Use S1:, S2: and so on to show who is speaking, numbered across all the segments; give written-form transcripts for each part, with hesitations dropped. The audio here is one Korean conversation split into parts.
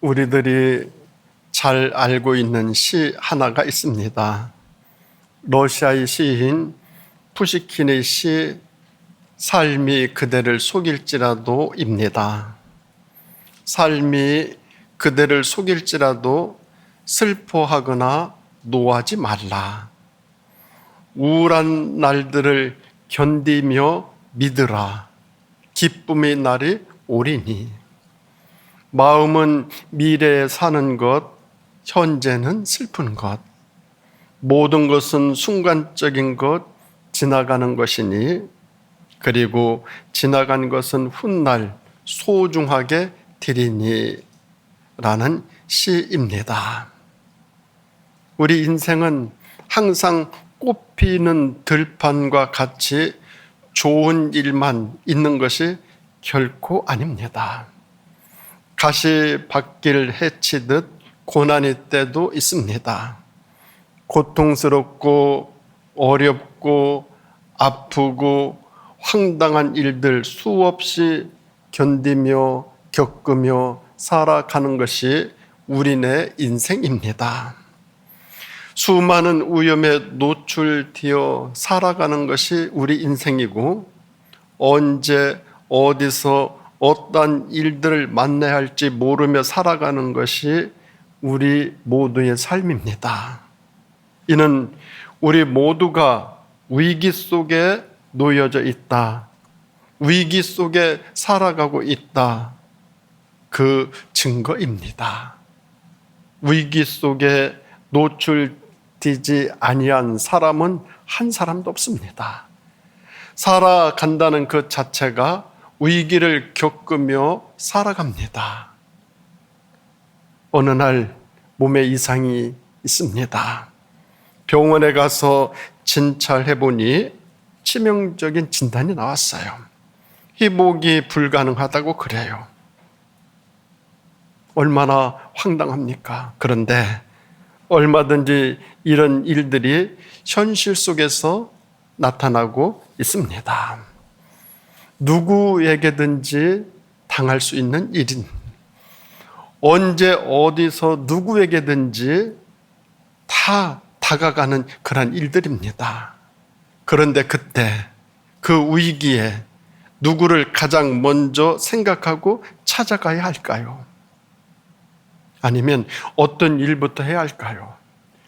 S1: 우리들이 잘 알고 있는 시 하나가 있습니다. 러시아의 시인 푸시킨의 시 삶이 그대를 속일지라도입니다. 삶이 그대를 속일지라도 슬퍼하거나 노하지 말라. 우울한 날들을 견디며 믿으라. 기쁨의 날이 오리니. 마음은 미래에 사는 것, 현재는 슬픈 것. 모든 것은 순간적인 것, 지나가는 것이니, 그리고 지나간 것은 훗날 소중하게 되리니 라는 시입니다. 우리 인생은 항상 꽃피는 들판과 같이 좋은 일만 있는 것이 결코 아닙니다. 가시밭길 헤치듯 고난의 때도 있습니다. 고통스럽고 어렵고 아프고 황당한 일들 수없이 견디며 겪으며 살아가는 것이 우리네 인생입니다. 수많은 위험에 노출되어 살아가는 것이 우리 인생이고, 언제 어디서 어떤 일들을 만나야 할지 모르며 살아가는 것이 우리 모두의 삶입니다. 이는 우리 모두가 위기 속에 놓여져 있다, 위기 속에 살아가고 있다, 그 증거입니다. 위기 속에 노출되지 아니한 사람은 한 사람도 없습니다. 살아간다는 그 자체가 위기를 겪으며 살아갑니다. 어느 날 몸에 이상이 있습니다. 병원에 가서 진찰해 보니 치명적인 진단이 나왔어요. 회복이 불가능하다고 그래요. 얼마나 황당합니까? 그런데 얼마든지 이런 일들이 현실 속에서 나타나고 있습니다. 누구에게든지 당할 수 있는 일인, 언제 어디서 누구에게든지 다 다가가는 그런 일들입니다. 그런데 그때 그 위기에 누구를 가장 먼저 생각하고 찾아가야 할까요? 아니면 어떤 일부터 해야 할까요?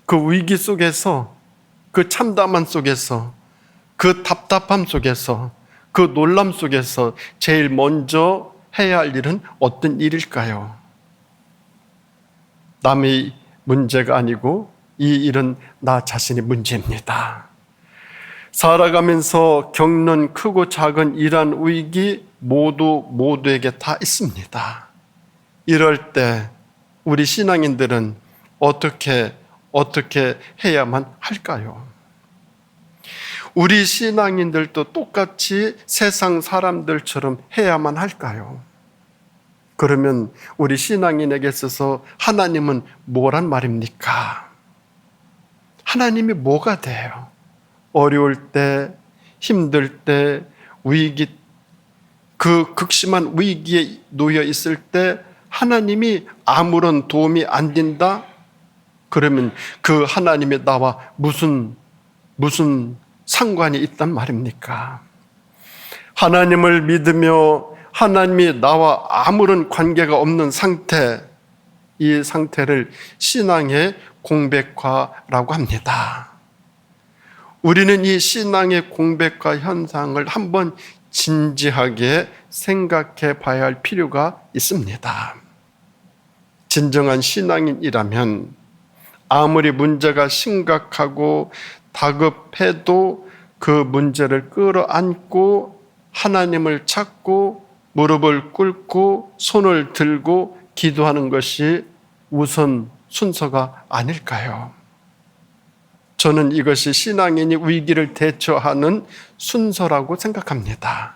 S1: 그 위기 속에서, 그 참담함 속에서, 그 답답함 속에서, 그 놀람 속에서 제일 먼저 해야 할 일은 어떤 일일까요? 남의 문제가 아니고 이 일은 나 자신의 문제입니다. 살아가면서 겪는 크고 작은 이러한 위기 모두에게 다 있습니다. 이럴 때 우리 신앙인들은 어떻게 해야만 할까요? 우리 신앙인들도 똑같이 세상 사람들처럼 해야만 할까요? 그러면 우리 신앙인에게 있어서 하나님은 뭐란 말입니까? 하나님이 뭐가 돼요? 어려울 때, 힘들 때, 위기, 그 극심한 위기에 놓여 있을 때 하나님이 아무런 도움이 안 된다? 그러면 그 하나님이 나와 무슨 상관이 있단 말입니까? 하나님을 믿으며 하나님이 나와 아무런 관계가 없는 상태, 이 상태를 신앙의 공백화라고 합니다. 우리는 이 신앙의 공백화 현상을 한번 진지하게 생각해 봐야 할 필요가 있습니다. 진정한 신앙인이라면 아무리 문제가 심각하고 다급해도 그 문제를 끌어안고 하나님을 찾고 무릎을 꿇고 손을 들고 기도하는 것이 우선 순서가 아닐까요? 저는 이것이 신앙인이 위기를 대처하는 순서라고 생각합니다.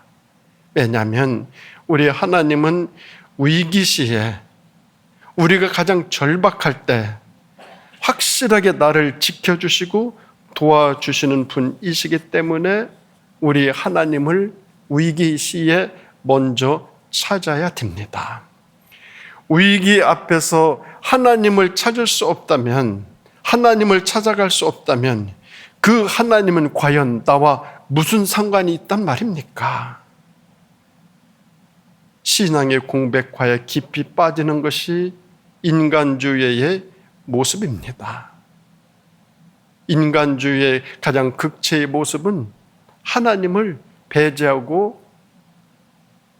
S1: 왜냐하면 우리 하나님은 위기 시에, 우리가 가장 절박할 때 확실하게 나를 지켜주시고 도와주시는 분이시기 때문에 우리 하나님을 위기 시에 먼저 찾아야 됩니다. 위기 앞에서 하나님을 찾을 수 없다면, 하나님을 찾아갈 수 없다면 그 하나님은 과연 나와 무슨 상관이 있단 말입니까? 신앙의 공백화에 깊이 빠지는 것이 인간주의의 모습입니다. 인간주의의 가장 극체의 모습은 하나님을 배제하고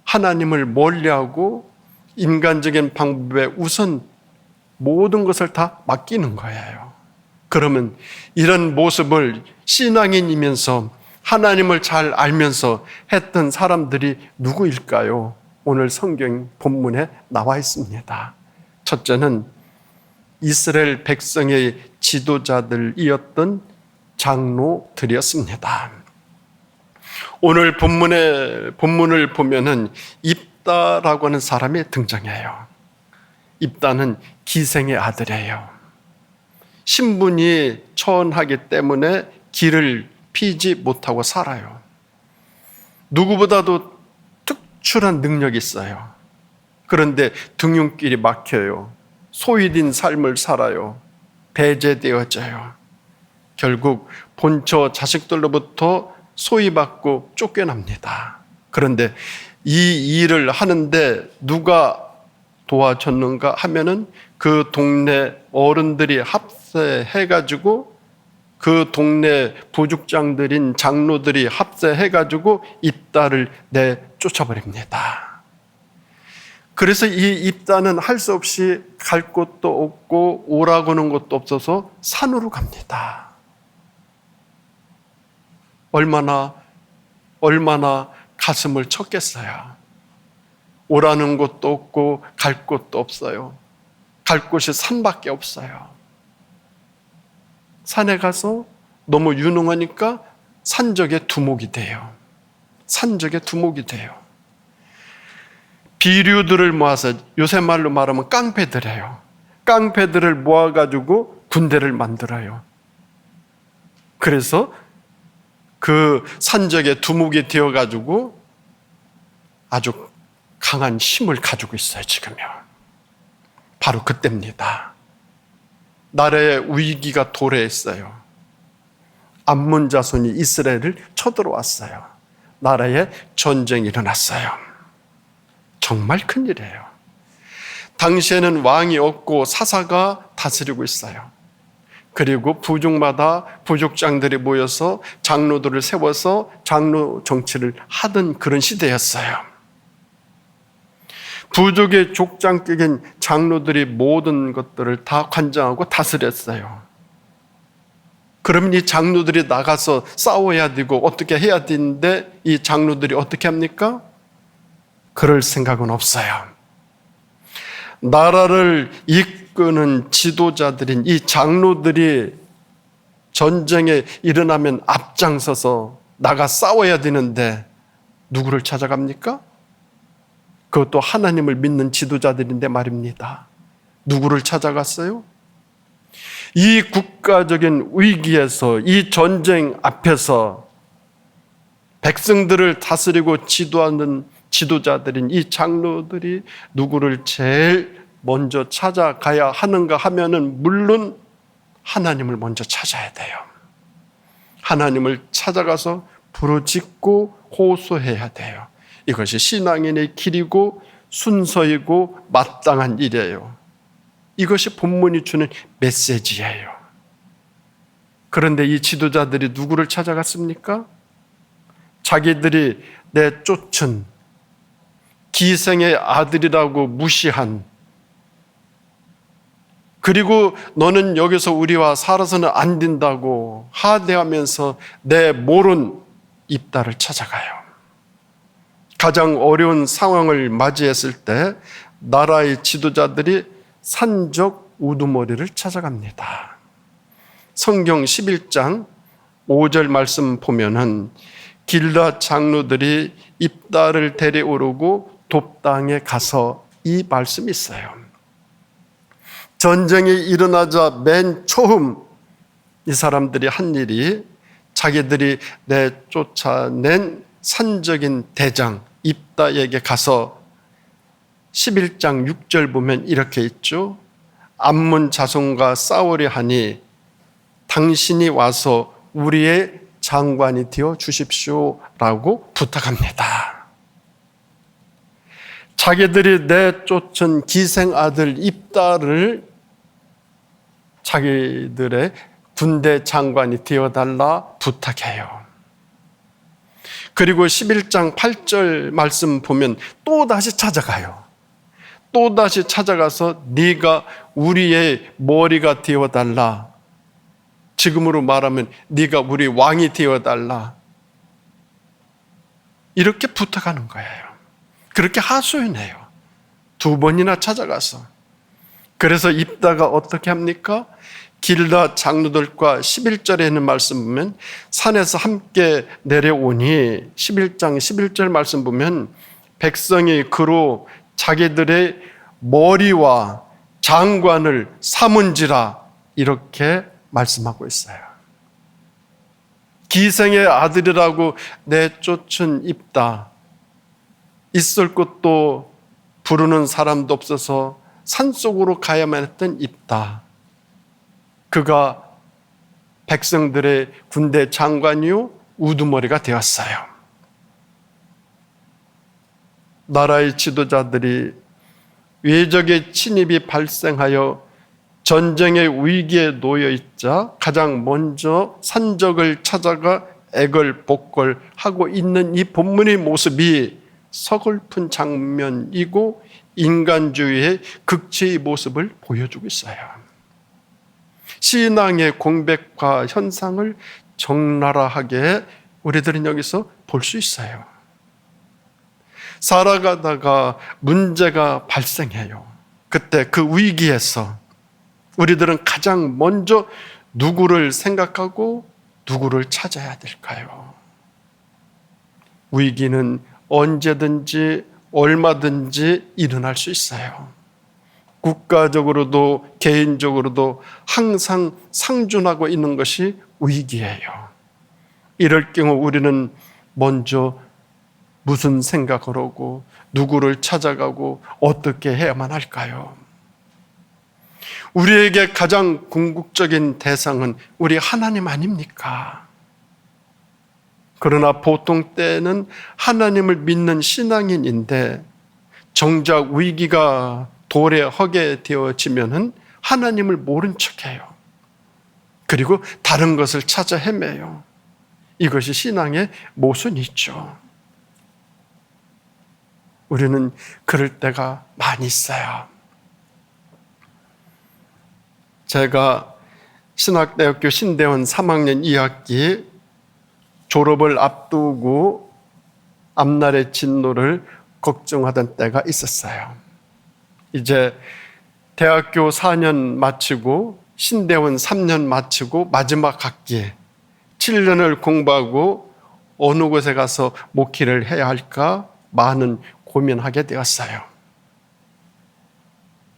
S1: 하나님을 멀리하고 인간적인 방법에 우선 모든 것을 다 맡기는 거예요. 그러면 이런 모습을 신앙인이면서 하나님을 잘 알면서 했던 사람들이 누구일까요? 오늘 성경 본문에 나와 있습니다. 첫째는 이스라엘 백성의 지도자들이었던 장로들이었습니다. 오늘 본문을 보면은 입다라고 하는 사람이 등장해요. 입다는 기생의 아들이에요. 신분이 천하기 때문에 길을 피지 못하고 살아요. 누구보다도 특출한 능력이 있어요. 그런데 등용길이 막혀요. 소외된 삶을 살아요. 배제되어져요. 결국 본처 자식들로부터 소외받고 쫓겨납니다. 그런데 이 일을 하는데 누가 도와줬는가 하면은 그 동네 어른들이 합세해가지고 그 동네 부족장들인 장로들이 합세해가지고 입다를 내쫓아버립니다. 그래서 이 입다는 할 수 없이 갈 곳도 없고 오라고 하는 것도 없어서 산으로 갑니다. 얼마나 가슴을 쳤겠어요. 오라는 곳도 없고 갈 곳도 없어요. 갈 곳이 산밖에 없어요. 산에 가서 너무 유능하니까 산적의 두목이 돼요. 산적의 두목이 돼요. 비류들을 모아서 요새 말로 말하면 깡패들이에요. 깡패들을 모아가지고 군대를 만들어요. 그래서 그 산적의 두목이 되어가지고 아주 강한 힘을 가지고 있어요, 지금요. 바로 그때입니다. 나라의 위기가 도래했어요. 암몬 자손이 이스라엘을 쳐들어왔어요. 나라에 전쟁이 일어났어요. 정말 큰일이에요. 당시에는 왕이 없고 사사가 다스리고 있어요. 그리고 부족마다 부족장들이 모여서 장로들을 세워서 장로 정치를 하던 그런 시대였어요. 부족의 족장격인 장로들이 모든 것들을 다 관장하고 다스렸어요. 그러면 이 장로들이 나가서 싸워야 되고 어떻게 해야 되는데 이 장로들이 어떻게 합니까? 그럴 생각은 없어요. 나라를 이끄는 지도자들인 이 장로들이 전쟁에 일어나면 앞장서서 나가 싸워야 되는데 누구를 찾아갑니까? 그것도 하나님을 믿는 지도자들인데 말입니다. 누구를 찾아갔어요? 이 국가적인 위기에서, 이 전쟁 앞에서 백성들을 다스리고 지도하는 지도자들인 이 장로들이 누구를 제일 먼저 찾아가야 하는가 하면은 물론 하나님을 먼저 찾아야 돼요. 하나님을 찾아가서 부르짖고 호소해야 돼요. 이것이 신앙인의 길이고 순서이고 마땅한 일이에요. 이것이 본문이 주는 메시지예요. 그런데 이 지도자들이 누구를 찾아갔습니까? 자기들이 내쫓은 기생의 아들이라고 무시한, 그리고 너는 여기서 우리와 살아서는 안 된다고 하대하면서 내모른 입다를 찾아가요. 가장 어려운 상황을 맞이했을 때 나라의 지도자들이 산적 우두머리를 찾아갑니다. 성경 11장 5절 말씀 보면은 길앗 장로들이 입다를 데려오르고 돕당에 가서 이 말씀이 있어요. 전쟁이 일어나자 맨 처음 이 사람들이 한 일이 자기들이 내쫓아낸 산적인 대장 입다에게 가서 11장 6절 보면 이렇게 있죠. 암몬 자손과 싸우려 하니 당신이 와서 우리의 장관이 되어 주십시오라고 부탁합니다. 자기들이 내쫓은 기생아들 입다를 자기들의 군대 장관이 되어달라 부탁해요. 그리고 11장 8절 말씀 보면 또다시 찾아가요. 또다시 찾아가서 네가 우리의 머리가 되어달라. 지금으로 말하면 네가 우리 왕이 되어달라. 이렇게 부탁하는 거예요. 그렇게 하소연해요. 2번이나 찾아가서. 그래서 입다가 어떻게 합니까? 길다 장로들과 11절에 있는 말씀 보면 산에서 함께 내려오니 11장 11절 말씀 보면 백성이 그로 자기들의 머리와 장관을 삼은지라 이렇게 말씀하고 있어요. 기생의 아들이라고 내쫓은 입다. 있을 곳도 부르는 사람도 없어서 산속으로 가야만 했던 입다. 그가 백성들의 군대 장관이요 우두머리가 되었어요. 나라의 지도자들이 외적의 침입이 발생하여 전쟁의 위기에 놓여 있자 가장 먼저 산적을 찾아가 애걸복걸하고 있는 이 본문의 모습이 서글픈 장면이고 인간주의의 극치의 모습을 보여주고 있어요. 신앙의 공백화 현상을 적나라하게 우리들은 여기서 볼 수 있어요. 살아가다가 문제가 발생해요. 그때 그 위기에서 우리들은 가장 먼저 누구를 생각하고 누구를 찾아야 될까요? 위기는 언제든지 얼마든지 일어날 수 있어요. 국가적으로도 개인적으로도 항상 상존하고 있는 것이 위기예요. 이럴 경우 우리는 먼저 무슨 생각을 하고 누구를 찾아가고 어떻게 해야만 할까요? 우리에게 가장 궁극적인 대상은 우리 하나님 아닙니까? 그러나 보통 때는 하나님을 믿는 신앙인인데 정작 위기가 도래하게 되어지면은 하나님을 모른 척해요. 그리고 다른 것을 찾아 헤매요. 이것이 신앙의 모순이죠. 우리는 그럴 때가 많이 있어요. 제가 신학대학교 신대원 3학년 2학기 졸업을 앞두고 앞날의 진로를 걱정하던 때가 있었어요. 이제 대학교 4년 마치고 신대원 3년 마치고 마지막 학기 7년을 공부하고 어느 곳에 가서 목회를 해야 할까 많은 고민하게 되었어요.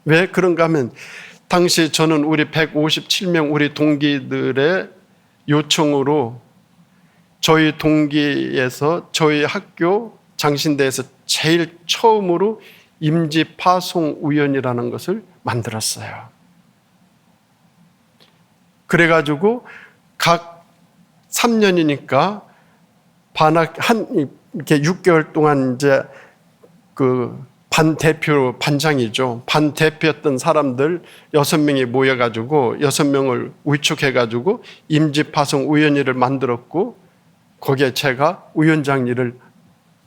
S1: 왜 그런가 하면 당시 저는 우리 157명 우리 동기들의 요청으로 저희 동기에서 저희 학교 장신대에서 제일 처음으로 임지파송위원이라는 것을 만들었어요. 그래가지고 각 3년이니까 이렇게 6개월 동안 이제 반장이죠. 반대표였던 사람들 6명이 모여가지고 6명을 위촉해가지고 임지파송위원회를 만들었고 거기에 제가 위원장 일을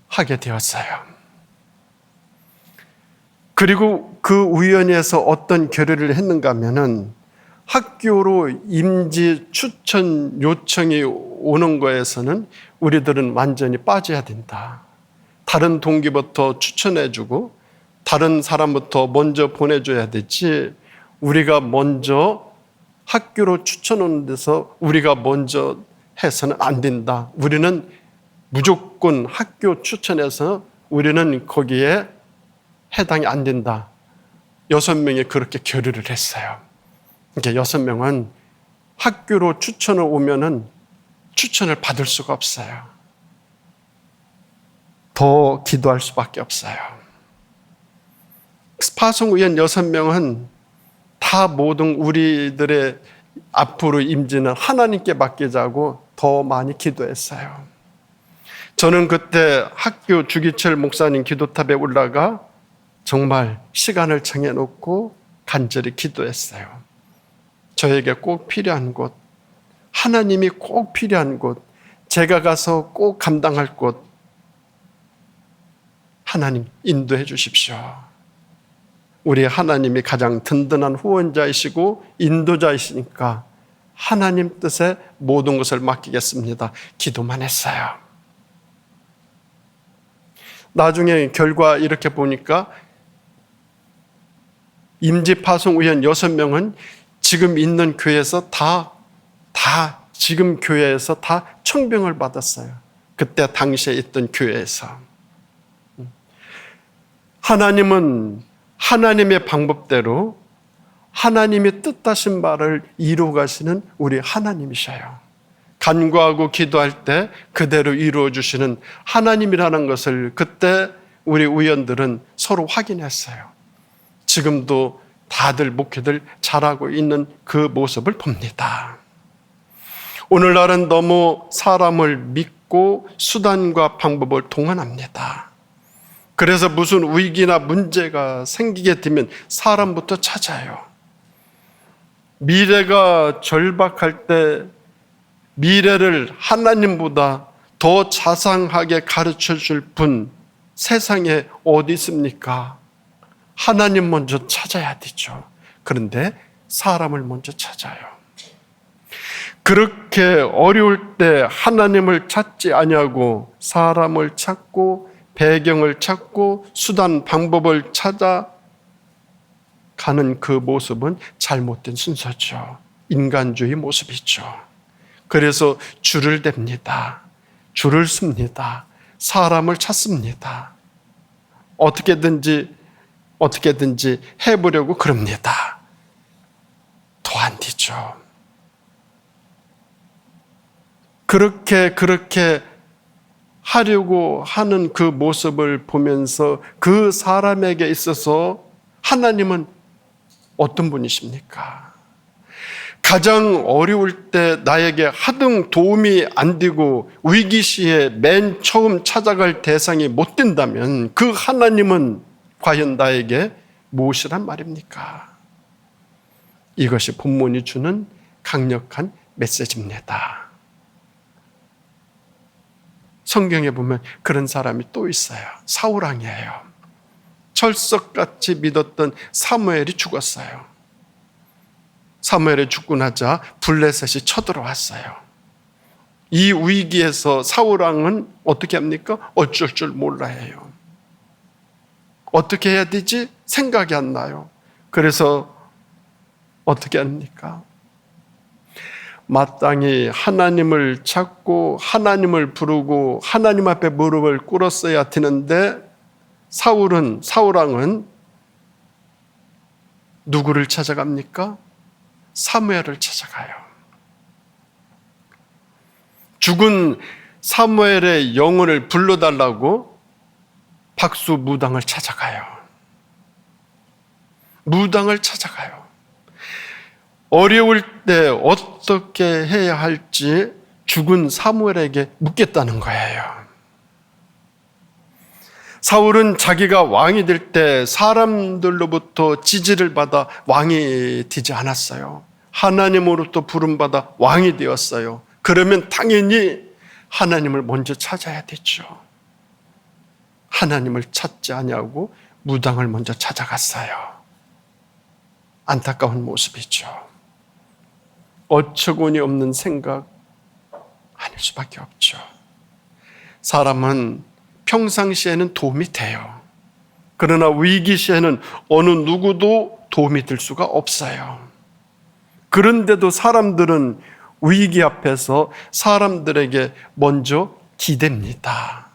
S1: 하게 되었어요. 그리고 그 위원회에서 어떤 결의를 했는가 하면은 학교로 임지 추천 요청이 오는 거에서는 우리들은 완전히 빠져야 된다. 다른 동기부터 추천해주고 다른 사람부터 먼저 보내줘야 되지 우리가 먼저 학교로 추천 오는 데서 우리가 먼저 해서는 안 된다. 우리는 무조건 학교 추천해서 우리는 거기에 해당이 안 된다. 6명이 그렇게 결의를 했어요. 그러니까 6명은 학교로 추천을 오면은 추천을 받을 수가 없어요. 더 기도할 수밖에 없어요. 파송의원 6명은 다 모든 우리들의 앞으로 임지는 하나님께 맡기자고 더 많이 기도했어요. 저는 그때 학교 주기철 목사님 기도탑에 올라가 정말 시간을 정해놓고 간절히 기도했어요. 저에게 꼭 필요한 곳, 하나님이 꼭 필요한 곳, 제가 가서 꼭 감당할 곳, 하나님 인도해 주십시오. 우리 하나님이 가장 든든한 후원자이시고 인도자이시니까 하나님 뜻에 모든 것을 맡기겠습니다. 기도만 했어요. 나중에 결과 이렇게 보니까 임지파송의원 6명은 지금 있는 교회에서 지금 교회에서 다 청병을 받았어요. 그때 당시에 있던 교회에서. 하나님은 하나님의 방법대로 하나님이 뜻하신 바를 이루어 가시는 우리 하나님이셔요. 간구하고 기도할 때 그대로 이루어 주시는 하나님이라는 것을 그때 우리 의원들은 서로 확인했어요. 지금도 다들 목회들 잘하고 있는 그 모습을 봅니다. 오늘날은 너무 사람을 믿고 수단과 방법을 동원합니다. 그래서 무슨 위기나 문제가 생기게 되면 사람부터 찾아요. 미래가 절박할 때 미래를 하나님보다 더 자상하게 가르쳐 줄 분 세상에 어디 있습니까? 하나님 먼저 찾아야 되죠. 그런데 사람을 먼저 찾아요. 그렇게 어려울 때 하나님을 찾지 아니하고 사람을 찾고 배경을 찾고 수단 방법을 찾아 가는 그 모습은 잘못된 순서죠. 인간주의 모습이죠. 그래서 줄을 댑니다. 줄을 씁니다. 사람을 찾습니다. 어떻게든지 해보려고 그럽니다. 더 안 되죠. 그렇게 하려고 하는 그 모습을 보면서 그 사람에게 있어서 하나님은 어떤 분이십니까? 가장 어려울 때 나에게 하등 도움이 안 되고 위기 시에 맨 처음 찾아갈 대상이 못 된다면 그 하나님은 과연 나에게 무엇이란 말입니까? 이것이 본문이 주는 강력한 메시지입니다. 성경에 보면 그런 사람이 또 있어요. 사울왕이에요. 철석같이 믿었던 사무엘이 죽었어요. 사무엘이 죽고 나자 블레셋이 쳐들어왔어요. 이 위기에서 사울왕은 어떻게 합니까? 어쩔 줄 몰라 해요. 어떻게 해야 되지? 생각이 안 나요. 그래서 어떻게 합니까? 마땅히 하나님을 찾고 하나님을 부르고 하나님 앞에 무릎을 꿇었어야 되는데 사울왕은 누구를 찾아갑니까? 사무엘을 찾아가요. 죽은 사무엘의 영혼을 불러달라고 박수무당을 찾아가요. 무당을 찾아가요. 어려울 때 어떻게 해야 할지 죽은 사무엘에게 묻겠다는 거예요. 사울은 자기가 왕이 될 때 사람들로부터 지지를 받아 왕이 되지 않았어요. 하나님으로부터 부름받아 왕이 되었어요. 그러면 당연히 하나님을 먼저 찾아야 되죠. 하나님을 찾지 아니하고 무당을 먼저 찾아갔어요. 안타까운 모습이죠. 어처구니 없는 생각 아닐 수밖에 없죠. 사람은 평상시에는 도움이 돼요. 그러나 위기 시에는 어느 누구도 도움이 될 수가 없어요. 그런데도 사람들은 위기 앞에서 사람들에게 먼저 기댑니다.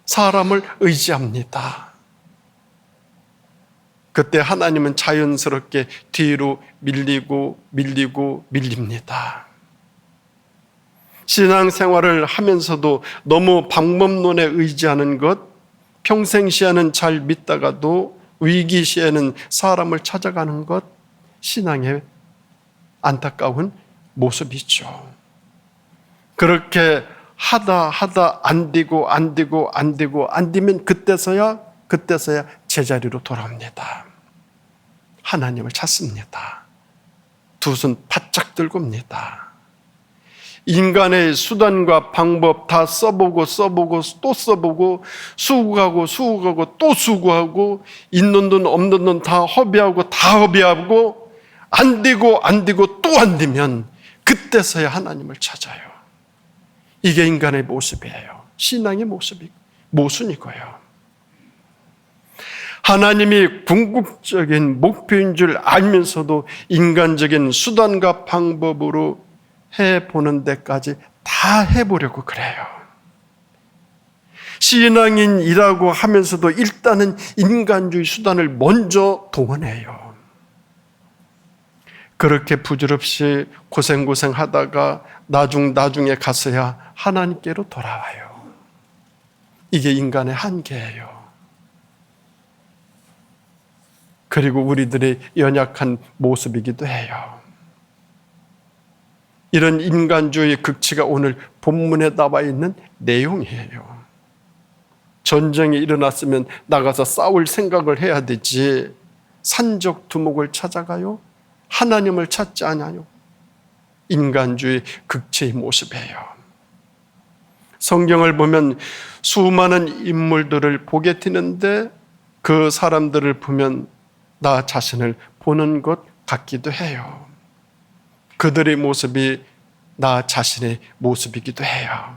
S1: 사람을 의지합니다. 그때 하나님은 자연스럽게 뒤로 밀립니다. 신앙생활을 하면서도 너무 방법론에 의지하는 것, 평생시에는 잘 믿다가도 위기 시에는 사람을 찾아가는 것, 신앙의 안타까운 모습이죠. 그렇게 하다 안 되고 안 되면 그때서야 제자리로 돌아옵니다. 하나님을 찾습니다. 두 손 바짝 들고 옵니다. 인간의 수단과 방법 다 써보고 또 써보고 수고하고 또 수고하고 있는 돈 없는 돈 다 허비하고 안 되고 또 안 되면 그때서야 하나님을 찾아요. 이게 인간의 모습이에요. 신앙의 모순이고요. 하나님이 궁극적인 목표인 줄 알면서도 인간적인 수단과 방법으로 해보는 데까지 다 해보려고 그래요. 신앙인이라고 하면서도 일단은 인간주의 수단을 먼저 동원해요. 그렇게 부질없이 고생하다가 나중에 가서야 하나님께로 돌아와요. 이게 인간의 한계예요. 그리고 우리들의 연약한 모습이기도 해요. 이런 인간주의 극치가 오늘 본문에 나와 있는 내용이에요. 전쟁이 일어났으면 나가서 싸울 생각을 해야 되지 산적 두목을 찾아가요? 하나님을 찾지 않아요? 인간주의 극치의 모습이에요. 성경을 보면 수많은 인물들을 보게 되는데 그 사람들을 보면 나 자신을 보는 것 같기도 해요. 그들의 모습이 나 자신의 모습이기도 해요.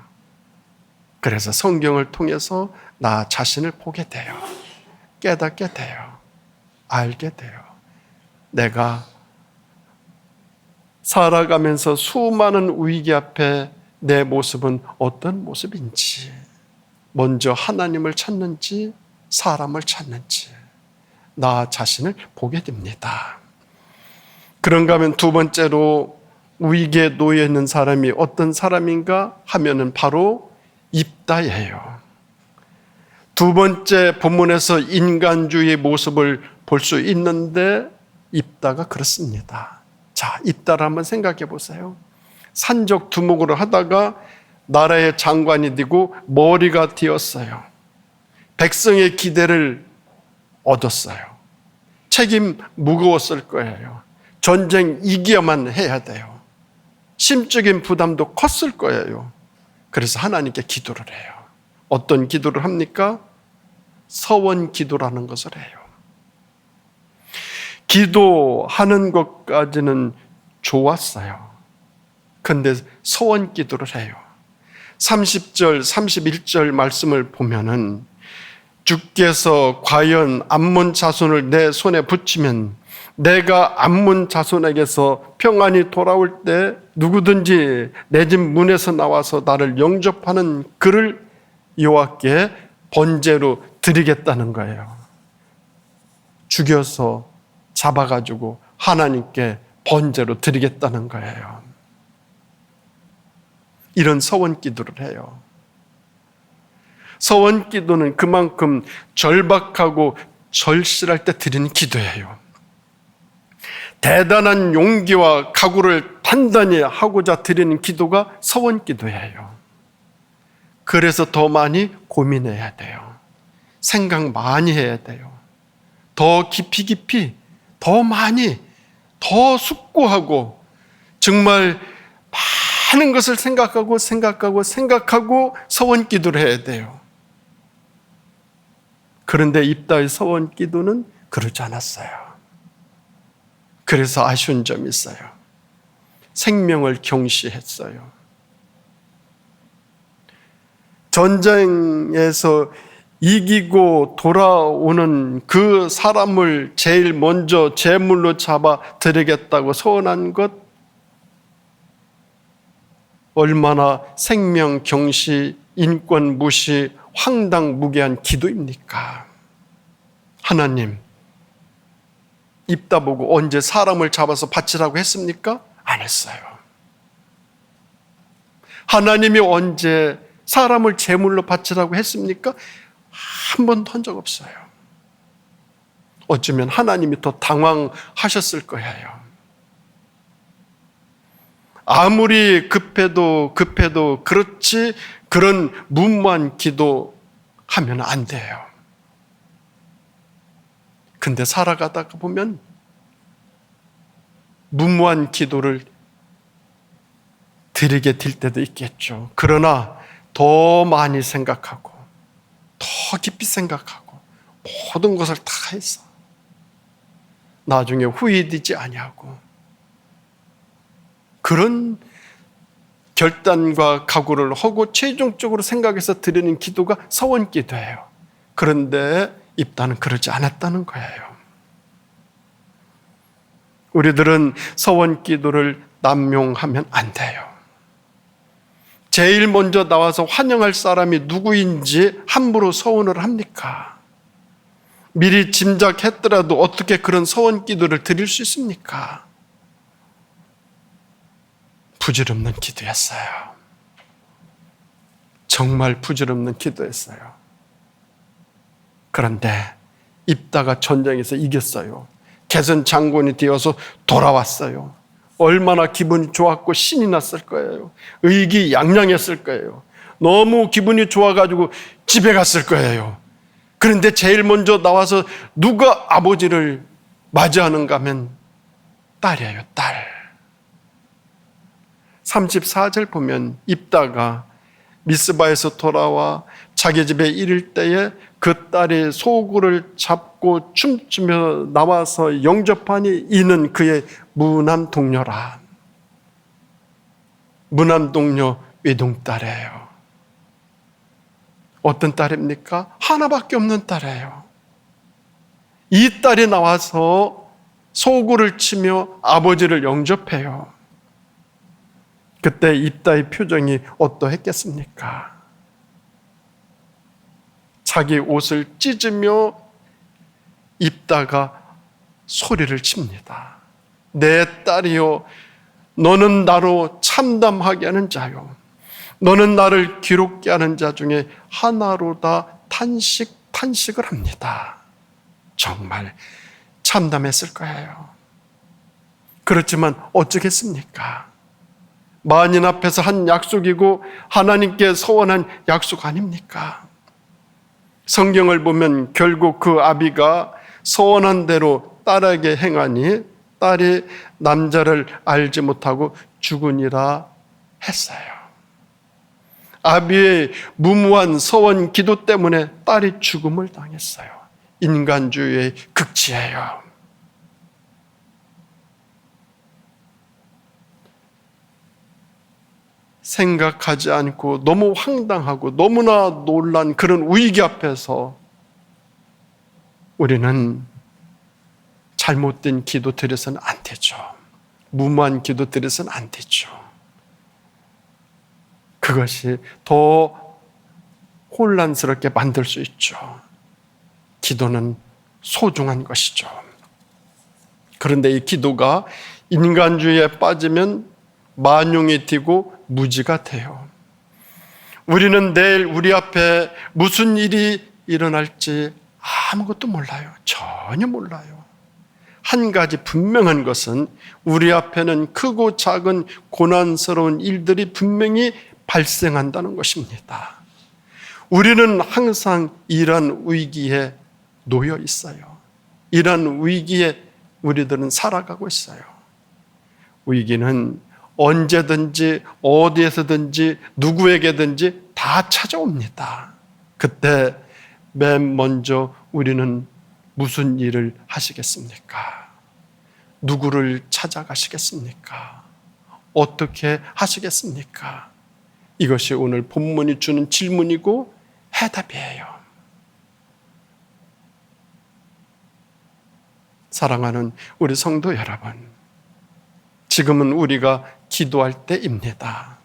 S1: 그래서 성경을 통해서 나 자신을 보게 돼요. 깨닫게 돼요. 알게 돼요. 내가 살아가면서 수많은 위기 앞에 내 모습은 어떤 모습인지, 먼저 하나님을 찾는지 사람을 찾는지 나 자신을 보게 됩니다. 그런가 하면 두 번째로 위기에 놓여 있는 사람이 어떤 사람인가 하면은 바로 입다예요. 두 번째 본문에서 인간주의의 모습을 볼 수 있는데 입다가 그렇습니다. 자, 입다를 한번 생각해 보세요. 산적 두목으로 하다가 나라의 장관이 되고 머리가 되었어요. 백성의 기대를 얻었어요. 책임 무거웠을 거예요. 전쟁 이겨야만 해야 돼요. 심적인 부담도 컸을 거예요. 그래서 하나님께 기도를 해요. 어떤 기도를 합니까? 서원 기도라는 것을 해요. 기도하는 것까지는 좋았어요. 그런데 서원 기도를 해요. 30절, 31절 말씀을 보면은 주께서 과연 암몬 자손을 내 손에 붙이면 내가 암몬 자손에게서 평안히 돌아올 때 누구든지 내 집 문에서 나와서 나를 영접하는 그를 여호와께 번제로 드리겠다는 거예요. 죽여서 잡아가지고 하나님께 번제로 드리겠다는 거예요. 이런 서원 기도를 해요. 서원 기도는 그만큼 절박하고 절실할 때 드리는 기도예요. 대단한 용기와 각오를 단단히 하고자 드리는 기도가 서원 기도예요. 그래서 더 많이 고민해야 돼요. 생각 많이 해야 돼요. 더 깊이, 더 많이, 더 숙고하고 정말 많은 것을 생각하고 서원 기도를 해야 돼요. 그런데 입다의 서원 기도는 그러지 않았어요. 그래서 아쉬운 점이 있어요. 생명을 경시했어요. 전쟁에서 이기고 돌아오는 그 사람을 제일 먼저 제물로 잡아 드리겠다고 서원한 것, 얼마나 생명 경시, 인권 무시, 황당무계한 기도입니까? 하나님, 입다 보고 언제 사람을 잡아서 바치라고 했습니까? 안 했어요. 하나님이 언제 사람을 제물로 바치라고 했습니까? 한 번도 한 적 없어요. 어쩌면 하나님이 더 당황하셨을 거예요. 아무리 급해도 그렇지 그런 무모한 기도하면 안 돼요. 근데 살아가다가 보면 무모한 기도를 드리게 될 때도 있겠죠. 그러나 더 많이 생각하고 더 깊이 생각하고 모든 것을 다 해서 나중에 후회되지 아니하고 그런 결단과 각오를 하고 최종적으로 생각해서 드리는 기도가 서원기도예요. 그런데 입다는 그러지 않았다는 거예요. 우리들은 서원기도를 남용하면 안 돼요. 제일 먼저 나와서 환영할 사람이 누구인지 함부로 서원을 합니까? 미리 짐작했더라도 어떻게 그런 서원기도를 드릴 수 있습니까? 부질없는 기도였어요. 정말 부질없는 기도였어요. 그런데 입다가 전쟁에서 이겼어요. 개선 장군이 되어서 돌아왔어요. 얼마나 기분이 좋았고 신이 났을 거예요. 의기양양했을 거예요. 너무 기분이 좋아가지고 집에 갔을 거예요. 그런데 제일 먼저 나와서 누가 아버지를 맞이하는가 하면 딸이에요. 딸. 34절 보면 입다가 미스바에서 돌아와 자기 집에 이를 때에 그 딸이 소굴을 잡고 춤추며 나와서 영접하니 이는 그의 무남 동료라. 무남 동료 외동딸이에요. 어떤 딸입니까? 하나밖에 없는 딸이에요. 이 딸이 나와서 소굴을 치며 아버지를 영접해요. 그때 입다의 표정이 어떠했겠습니까? 자기 옷을 찢으며 입다가 소리를 칩니다. 내 딸이여, 너는 나로 참담하게 하는 자요, 너는 나를 기롭게 하는 자 중에 하나로다. 탄식을 합니다. 정말 참담했을 거예요. 그렇지만 어쩌겠습니까? 만인 앞에서 한 약속이고 하나님께 서원한 약속 아닙니까? 성경을 보면 결국 그 아비가 서원한 대로 딸에게 행하니 딸이 남자를 알지 못하고 죽으니라 했어요. 아비의 무모한 서원 기도 때문에 딸이 죽음을 당했어요. 인간주의의 극치예요. 생각하지 않고 너무 황당하고 너무나 놀란 그런 위기 앞에서 우리는 잘못된 기도 드려서는 안 되죠. 무모한 기도 드려서는 안 되죠. 그것이 더 혼란스럽게 만들 수 있죠. 기도는 소중한 것이죠. 그런데 이 기도가 인간주의에 빠지면 만용이 되고 무지가 돼요. 우리는 내일 우리 앞에 무슨 일이 일어날지 아무것도 몰라요. 전혀 몰라요. 한 가지 분명한 것은 우리 앞에는 크고 작은 고난스러운 일들이 분명히 발생한다는 것입니다. 우리는 항상 이러한 위기에 놓여 있어요. 이러한 위기에 우리들은 살아가고 있어요. 위기는 언제든지 어디에서든지 누구에게든지 다 찾아옵니다. 그때 맨 먼저 우리는 무슨 일을 하시겠습니까? 누구를 찾아가시겠습니까? 어떻게 하시겠습니까? 이것이 오늘 본문이 주는 질문이고 해답이에요. 사랑하는 우리 성도 여러분, 지금은 우리가 기도할 때입니다.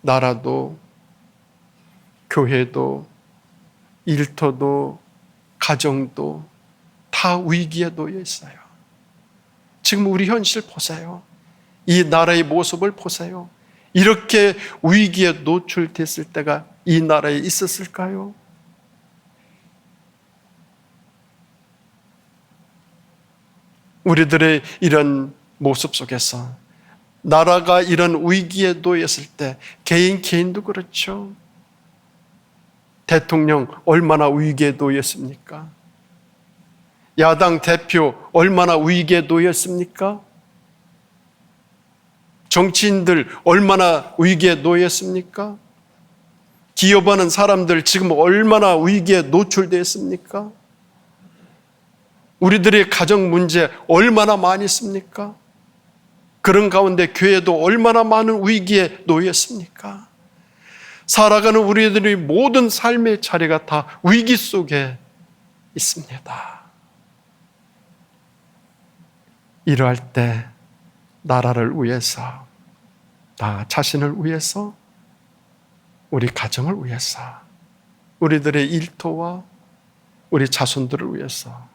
S1: 나라도, 교회도, 일터도, 가정도 다 위기에 놓여 있어요. 지금 우리 현실 보세요. 이 나라의 모습을 보세요. 이렇게 위기에 노출됐을 때가 이 나라에 있었을까요? 우리들의 이런 모습 속에서 나라가 이런 위기에 놓였을 때 개인도 그렇죠. 대통령 얼마나 위기에 놓였습니까? 야당 대표 얼마나 위기에 놓였습니까? 정치인들 얼마나 위기에 놓였습니까? 기업하는 사람들 지금 얼마나 위기에 노출되었습니까? 우리들의 가정 문제 얼마나 많이 있습니까? 그런 가운데 교회도 얼마나 많은 위기에 놓였습니까? 살아가는 우리들의 모든 삶의 자리가 다 위기 속에 있습니다. 이러할 때 나라를 위해서, 나 자신을 위해서, 우리 가정을 위해서, 우리들의 일터와 우리 자손들을 위해서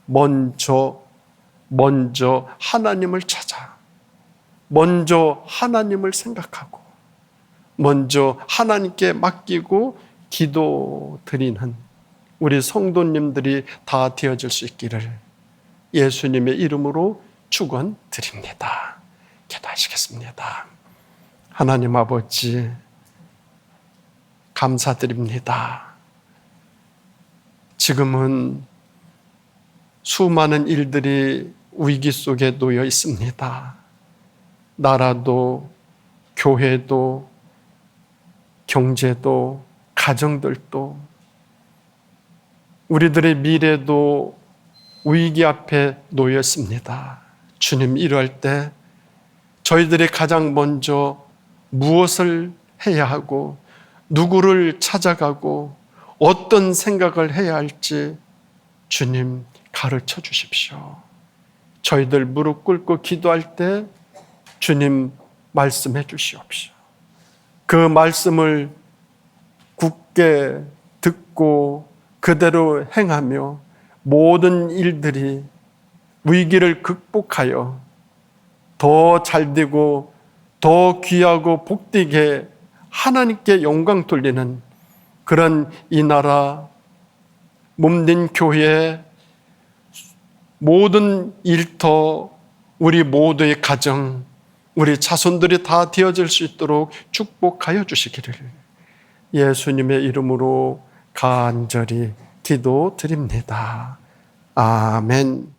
S1: 먼저 하나님을 찾아, 먼저 하나님을 생각하고, 먼저 하나님께 맡기고 기도드리는 우리 성도님들이 다 되어질 수 있기를 예수님의 이름으로 축원드립니다. 기도하시겠습니다. 하나님 아버지, 감사드립니다. 지금은 수많은 일들이 위기 속에 놓여 있습니다. 나라도, 교회도, 경제도, 가정들도, 우리들의 미래도 위기 앞에 놓였습니다. 주님, 이럴 때 저희들이 가장 먼저 무엇을 해야 하고, 누구를 찾아가고, 어떤 생각을 해야 할지 주님 가르쳐 주십시오. 저희들 무릎 꿇고 기도할 때 주님 말씀해 주시옵시오. 그 말씀을 굳게 듣고 그대로 행하며 모든 일들이 위기를 극복하여 더 잘되고 더 귀하고 복되게 하나님께 영광 돌리는 그런 이 나라 몸된 교회 모든 일터, 우리 모두의 가정, 우리 자손들이 다 되어질 수 있도록 축복하여 주시기를 예수님의 이름으로 간절히 기도드립니다. 아멘.